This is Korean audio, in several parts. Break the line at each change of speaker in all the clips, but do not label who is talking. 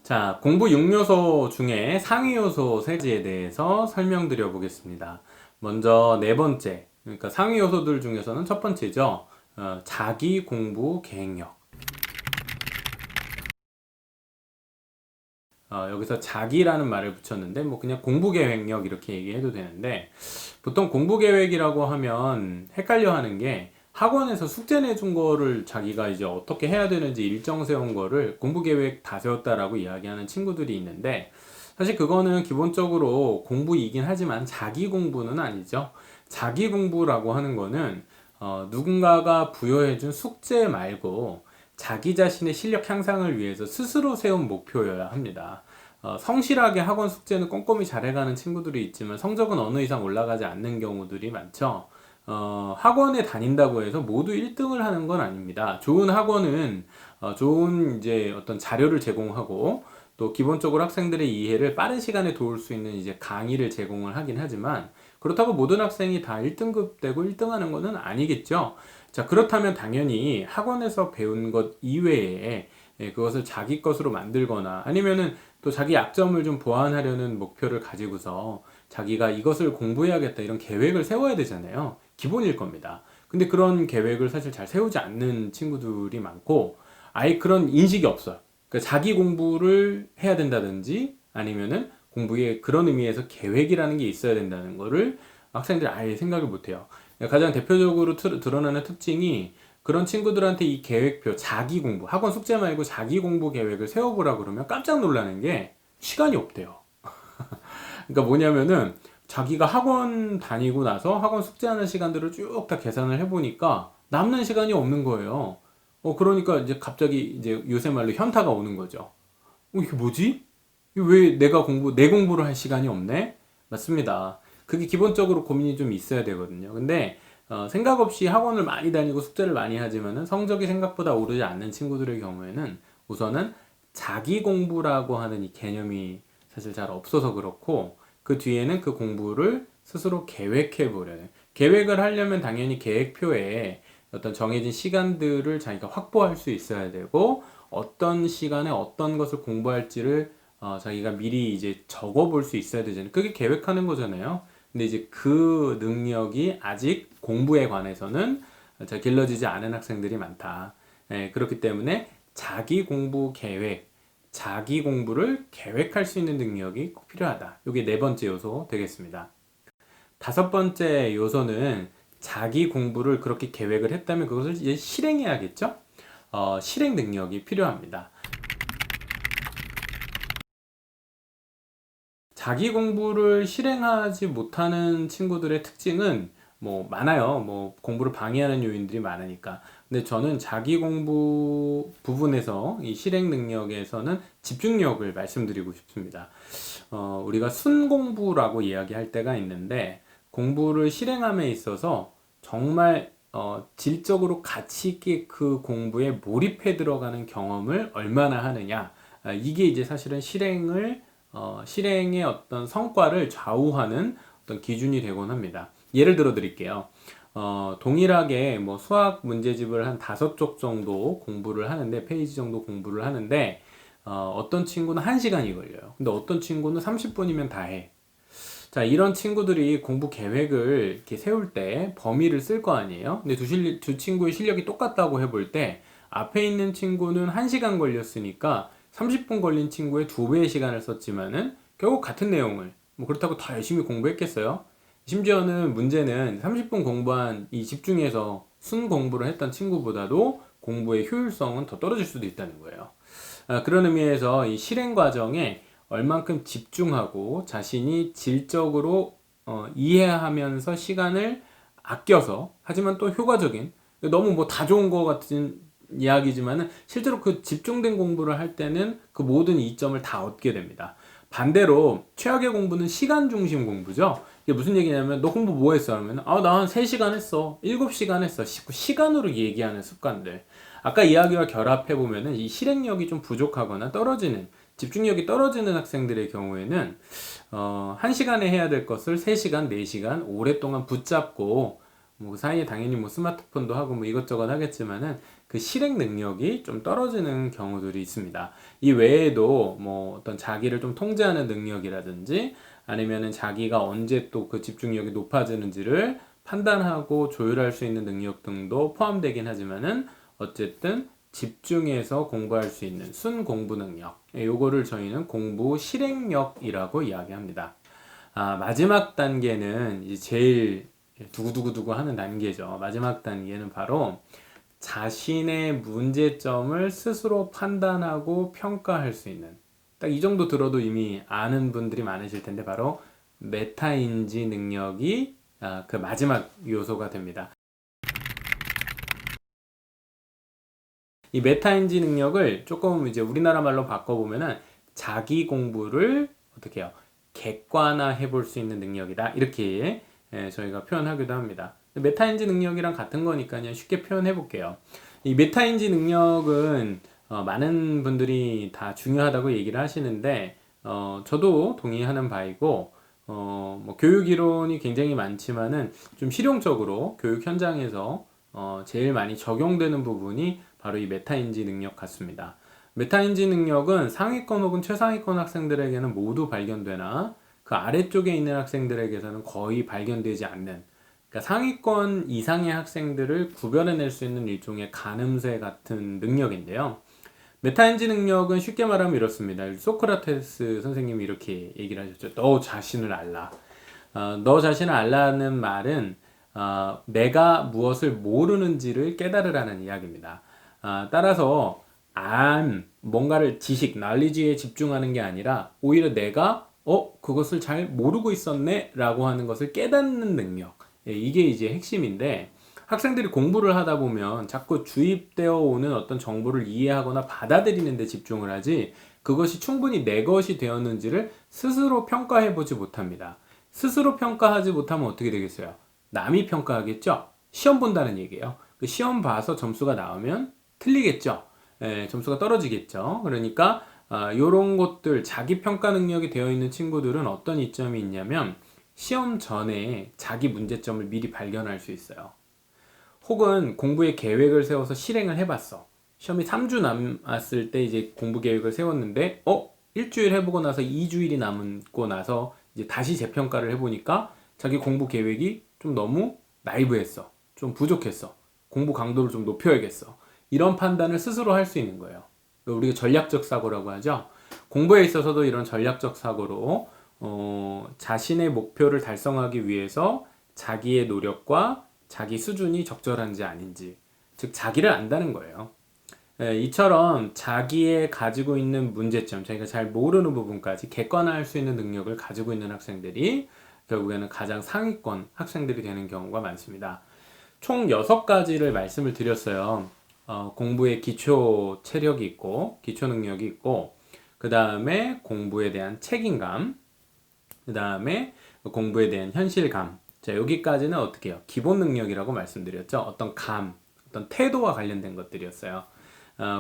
자, 공부 6요소 중에 상위 요소 세 가지에 대해서 설명드려 보겠습니다. 먼저 네 번째, 그러니까 상위 요소들 중에서는 첫 번째죠. 자기 공부 계획력. 여기서 자기라는 말을 붙였는데, 뭐 그냥 공부 계획력 이렇게 얘기해도 되는데, 보통 공부 계획이라고 하면 헷갈려 하는 게 학원에서 숙제 내준 거를 자기가 이제 어떻게 해야 되는지 일정 세운 거를 공부 계획 다 세웠다라고 이야기하는 친구들이 있는데, 사실 그거는 기본적으로 공부이긴 하지만 자기 공부는 아니죠. 자기 공부라고 하는 거는 누군가가 부여해준 숙제 말고 자기 자신의 실력 향상을 위해서 스스로 세운 목표여야 합니다. 성실하게 학원 숙제는 꼼꼼히 잘해가는 친구들이 있지만 성적은 어느 이상 올라가지 않는 경우들이 많죠. 학원에 다닌다고 해서 모두 1등을 하는 건 아닙니다. 좋은 학원은 좋은 이제 어떤 자료를 제공하고 또 기본적으로 학생들의 이해를 빠른 시간에 도울 수 있는 이제 강의를 제공을 하긴 하지만 그렇다고 모든 학생이 다 1등급 되고 1등 하는 것은 아니겠죠. 자, 그렇다면 당연히 학원에서 배운 것 이외에 그것을 자기 것으로 만들거나 아니면은 또 자기 약점을 좀 보완하려는 목표를 가지고서 자기가 이것을 공부해야겠다 이런 계획을 세워야 되잖아요. 기본일 겁니다. 근데 그런 계획을 사실 잘 세우지 않는 친구들이 많고 아예 그런 인식이 없어요. 그러니까 자기 공부를 해야 된다든지 아니면은 공부에 그런 의미에서 계획이라는 게 있어야 된다는 거를 학생들이 아예 생각을 못 해요. 가장 대표적으로 드러나는 특징이 그런 친구들한테 이 계획표, 자기 공부, 학원 숙제 말고 자기 공부 계획을 세워보라 그러면 깜짝 놀라는 게 시간이 없대요. 그러니까 뭐냐면은 자기가 학원 다니고 나서 학원 숙제하는 시간들을 쭉 다 계산을 해보니까 남는 시간이 없는 거예요. 그러니까 이제 갑자기 이제 요새 말로 현타가 오는 거죠. 이게 뭐지? 왜 내 공부를 할 시간이 없네? 맞습니다. 그게 기본적으로 고민이 좀 있어야 되거든요. 근데 생각 없이 학원을 많이 다니고 숙제를 많이 하지만은 성적이 생각보다 오르지 않는 친구들의 경우에는 우선은 자기 공부라고 하는 이 개념이 사실 잘 없어서 그렇고 그 뒤에는 그 공부를 스스로 계획해 보려는 계획을 하려면 당연히 계획표에 어떤 정해진 시간들을 자기가 확보할 수 있어야 되고 어떤 시간에 어떤 것을 공부할지를 자기가 미리 이제 적어 볼 수 있어야 되잖아요. 그게 계획하는 거잖아요. 근데 이제 그 능력이 아직 공부에 관해서는 잘 길러지지 않은 학생들이 많다. 그렇기 때문에 자기 공부 계획, 자기 공부를 계획할 수 있는 능력이 꼭 필요하다. 이게 네 번째 요소 되겠습니다. 다섯 번째 요소는 자기 공부를 그렇게 계획을 했다면 그것을 이제 실행해야겠죠? 실행 능력이 필요합니다. 자기 공부를 실행하지 못하는 친구들의 특징은 뭐 많아요. 뭐 공부를 방해하는 요인들이 많으니까. 근데 저는 자기 공부 부분에서 이 실행 능력에서는 집중력을 말씀드리고 싶습니다. 우리가 순공부라고 이야기할 때가 있는데 공부를 실행함에 있어서 정말 질적으로 가치 있게 그 공부에 몰입해 들어가는 경험을 얼마나 하느냐. 이게 이제 사실은 실행의 어떤 성과를 좌우하는 어떤 기준이 되곤 합니다. 예를 들어 드릴게요. 동일하게 뭐 수학 문제집을 한 5쪽 정도 공부를 하는데, 페이지 정도 공부를 하는데, 어떤 친구는 1시간이 걸려요. 근데 어떤 친구는 30분이면 다 해. 자, 이런 친구들이 공부 계획을 이렇게 세울 때 범위를 쓸 거 아니에요? 근데 두 친구의 실력이 똑같다고 해볼 때, 앞에 있는 친구는 1시간 걸렸으니까 30분 걸린 친구의 2배의 시간을 썼지만은 결국 같은 내용을, 뭐 그렇다고 더 열심히 공부했겠어요? 심지어는 문제는 30분 공부한 이 집중해서 순 공부를 했던 친구보다도 공부의 효율성은 더 떨어질 수도 있다는 거예요. 그런 의미에서 이 실행 과정에 얼만큼 집중하고 자신이 질적으로 이해하면서 시간을 아껴서 하지만 또 효과적인 너무 뭐 다 좋은 것 같은 이야기지만은 실제로 그 집중된 공부를 할 때는 그 모든 이점을 다 얻게 됩니다. 반대로 최악의 공부는 시간 중심 공부죠. 이게 무슨 얘기냐면 너 공부 뭐 했어? 하면 나 한 3시간 했어. 7시간 했어. 시간으로 얘기하는 습관들. 아까 이야기와 결합해 보면은 이 실행력이 좀 부족하거나 떨어지는 집중력이 떨어지는 학생들의 경우에는 1시간에 해야 될 것을 3시간, 4시간 오랫동안 붙잡고 뭐 그 사이에 당연히 뭐 스마트폰도 하고 뭐 이것저것 하겠지만은 그 실행 능력이 좀 떨어지는 경우들이 있습니다. 이 외에도 뭐 어떤 자기를 좀 통제하는 능력이라든지 아니면은 자기가 언제 또 그 집중력이 높아지는지를 판단하고 조율할 수 있는 능력 등도 포함되긴 하지만은 어쨌든 집중해서 공부할 수 있는 순공부 능력, 요거를 저희는 공부 실행력이라고 이야기합니다. 마지막 단계는 이제 제일 두구두구두구 하는 단계죠. 마지막 단계는 바로 자신의 문제점을 스스로 판단하고 평가할 수 있는, 딱 이 정도 들어도 이미 아는 분들이 많으실 텐데 바로 메타인지 능력이 그 마지막 요소가 됩니다. 이 메타인지 능력을 조금 이제 우리나라 말로 바꿔보면은 자기 공부를 어떻게 해요? 객관화해 볼 수 있는 능력이다. 이렇게 저희가 표현하기도 합니다. 메타인지 능력이랑 같은 거니까 그냥 쉽게 표현해 볼게요. 이 메타인지 능력은 많은 분들이 다 중요하다고 얘기를 하시는데 저도 동의하는 바이고 뭐 교육 이론이 굉장히 많지만은 좀 실용적으로 교육 현장에서 제일 많이 적용되는 부분이 바로 이 메타인지 능력 같습니다. 메타인지 능력은 상위권 혹은 최상위권 학생들에게는 모두 발견되나 그 아래쪽에 있는 학생들에게서는 거의 발견되지 않는, 그러니까 상위권 이상의 학생들을 구별해낼 수 있는 일종의 가늠쇠 같은 능력인데요. 메타인지 능력은 쉽게 말하면 이렇습니다. 소크라테스 선생님이 이렇게 얘기를 하셨죠. 너 자신을 알라. 너 자신을 알라는 말은 내가 무엇을 모르는지를 깨달으라는 이야기입니다. 따라서 뭔가를 지식, knowledge에 집중하는 게 아니라 오히려 내가 그것을 잘 모르고 있었네 라고 하는 것을 깨닫는 능력. 이게 이제 핵심인데 학생들이 공부를 하다 보면 자꾸 주입되어 오는 어떤 정보를 이해하거나 받아들이는 데 집중을 하지 그것이 충분히 내 것이 되었는지를 스스로 평가해 보지 못합니다. 스스로 평가하지 못하면 어떻게 되겠어요? 남이 평가하겠죠? 시험 본다는 얘기예요. 그 시험 봐서 점수가 나오면 틀리겠죠? 점수가 떨어지겠죠? 그러니까 이런 것들, 자기 평가 능력이 되어 있는 친구들은 어떤 이점이 있냐면 시험 전에 자기 문제점을 미리 발견할 수 있어요. 혹은 공부의 계획을 세워서 실행을 해봤어. 시험이 3주 남았을 때 이제 공부 계획을 세웠는데, 일주일 해보고 나서 2주일이 남고 나서 이제 다시 재평가를 해보니까 자기 공부 계획이 좀 너무 나이브했어. 좀 부족했어. 공부 강도를 좀 높여야겠어. 이런 판단을 스스로 할 수 있는 거예요. 우리가 전략적 사고라고 하죠. 공부에 있어서도 이런 전략적 사고로 자신의 목표를 달성하기 위해서 자기의 노력과 자기 수준이 적절한지 아닌지, 즉 자기를 안다는 거예요. 이처럼 자기의 가지고 있는 문제점, 자기가 잘 모르는 부분까지 객관화할 수 있는 능력을 가지고 있는 학생들이 결국에는 가장 상위권 학생들이 되는 경우가 많습니다. 총 6가지를 말씀을 드렸어요. 공부의 기초 체력이 있고, 기초 능력이 있고, 그 다음에 공부에 대한 책임감, 그 다음에 공부에 대한 현실감. 자, 여기까지는 어떻게 해요? 기본 능력이라고 말씀드렸죠. 어떤 태도와 관련된 것들이었어요.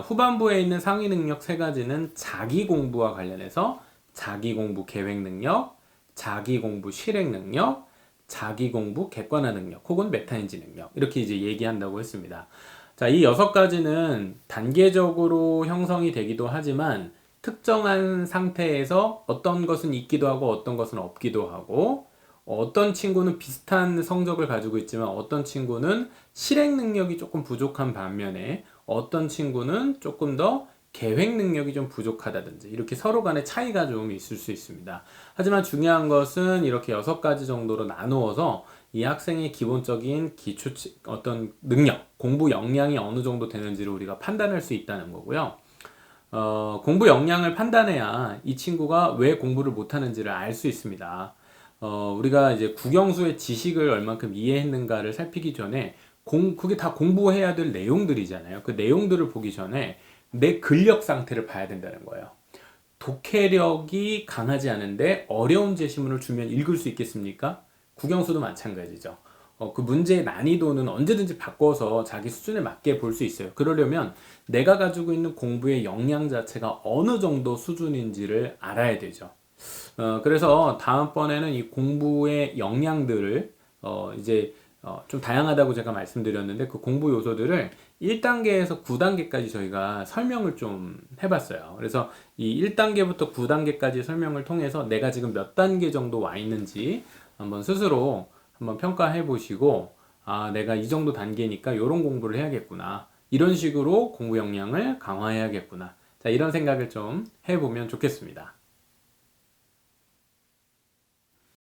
후반부에 있는 상위 능력 3가지는 자기 공부와 관련해서 자기 공부 계획 능력, 자기 공부 실행 능력, 자기 공부 객관화 능력, 혹은 메타인지 능력. 이렇게 이제 얘기한다고 했습니다. 자, 이 6가지는 단계적으로 형성이 되기도 하지만 특정한 상태에서 어떤 것은 있기도 하고 어떤 것은 없기도 하고 어떤 친구는 비슷한 성적을 가지고 있지만 어떤 친구는 실행 능력이 조금 부족한 반면에 어떤 친구는 조금 더 계획 능력이 좀 부족하다든지 이렇게 서로 간의 차이가 좀 있을 수 있습니다. 하지만 중요한 것은 이렇게 6가지 정도로 나누어서 이 학생의 기본적인 기초 어떤 능력, 공부 역량이 어느 정도 되는지를 우리가 판단할 수 있다는 거고요. 공부 역량을 판단해야 이 친구가 왜 공부를 못하는지를 알 수 있습니다. 우리가 이제 국영수의 지식을 얼만큼 이해했는가를 살피기 전에 그게 다 공부해야 될 내용들이잖아요. 그 내용들을 보기 전에 내 근력 상태를 봐야 된다는 거예요. 독해력이 강하지 않은데 어려운 제시문을 주면 읽을 수 있겠습니까? 국영수도 마찬가지죠. 그 문제의 난이도는 언제든지 바꿔서 자기 수준에 맞게 볼 수 있어요. 그러려면 내가 가지고 있는 공부의 역량 자체가 어느 정도 수준인지를 알아야 되죠. 그래서 다음번에는 이 공부의 역량들을 이제 좀 다양하다고 제가 말씀드렸는데 그 공부 요소들을 1단계에서 9단계까지 저희가 설명을 좀 해봤어요. 그래서 이 1단계부터 9단계까지 설명을 통해서 내가 지금 몇 단계 정도 와 있는지 한번 스스로 한번 평가해 보시고, 아, 내가 이 정도 단계니까 이런 공부를 해야겠구나. 이런 식으로 공부 역량을 강화해야겠구나. 자, 이런 생각을 좀 해보면 좋겠습니다.